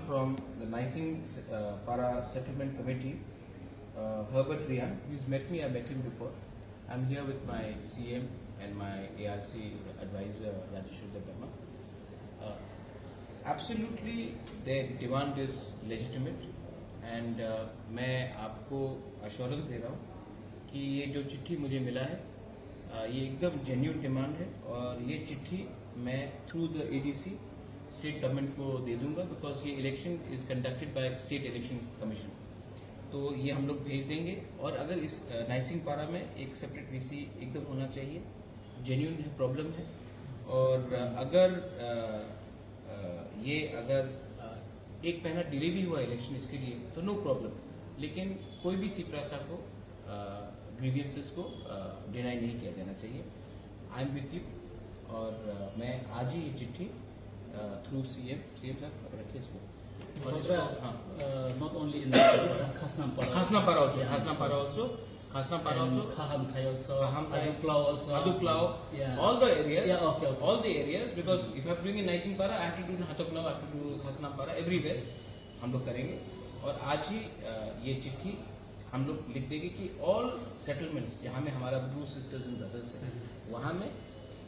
from the Nising Para Settlement Committee, Herbert Rian. He's met me, I met him before. I'm here with my CM and my ARC advisor, Rajeshwar Dhamma. Absolutely, their demand is legitimate and मैं आपको assurance दे रहा हूँ कि ये जो चिट्ठी मुझे मिला है ये एकदम genuine demand है और ये चिट्ठी मैं through the ADC state government को दे दूंगा बिकॉज ये election is conducted by state election commission, तो ये हम लोग भेज देंगे। और अगर इस नाइसिंग पारा में एक सेपरेट वीसी एकदम होना चाहिए, जेन्युइन है, प्रॉब्लम है। और अगर ये अगर एक महीना डिले भी हुआ इलेक्शन इसके लिए तो नो प्रॉब्लम, लेकिन कोई भी तिपरासा को ग्रीवियंसेस को डिनाई नहीं किया जाना चाहिए। आई एम विथ यू और मैं आज ही ये चिट्ठी थ्रू सीएम साहब रखिए इसको। Not only in Khasnampara also, Khahamthai also, Aduklau, yeah. all the areas, yeah, okay. all the areas, because if I'm doing in Nising Para, I have to do in Hatuklau, I have to do Khasnampara, everywhere हम लोग करेंगे। और आज ही ये चिट्ठी हम लोग लिख देंगे कि all settlements जहाँ में हमारा ब्रू सिस्टर्स एंड ब्रदर्स है वहाँ में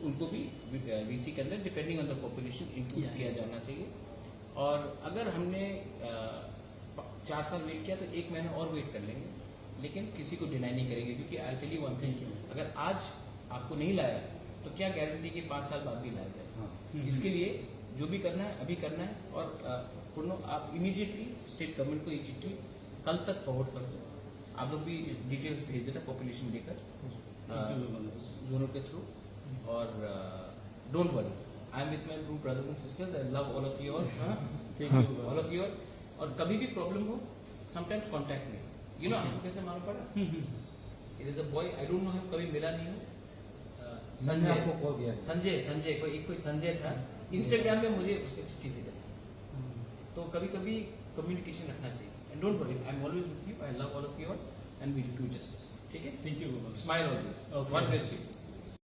उनको भी वीसी के अंदर depending on the population include किया जाना चाहिए। और अगर हमने 4 साल वेट किया तो 1 महीना और वेट कर लेंगे, लेकिन किसी को डिनाई नहीं करेंगे क्योंकि I tell you one thing, अगर आज आपको नहीं लाया तो क्या गारंटी कि 5 साल बाद भी लाया जाए। इसके लिए जो भी करना है अभी करना है। और पूर्ण आप इमीडिएटली स्टेट गवर्नमेंट को ये चिट्ठी कल तक फॉरवर्ड कर दो। आप लोग भी डिटेल्स भेज देना पॉपुलेशन देकर जोनों के थ्रू। और don't worry, I am with my true brothers and sisters, I love all of you all, all of you all. और कभी भी प्रॉब्लम हो sometimes contact me, you know हमको कैसे मालूम पड़ा, it is a boy, I don't know him, कभी मिला नहीं हूँ। संजय कोई संजय था, इंस्टाग्राम में मुझे उसकी चिट्ठी भेजा था। तो कभी कभी कम्युनिकेशन रखना चाहिए। And don't worry, I am always with you, I love all of you all and we will do justice. ठीक है, thank you, smile always, God bless you.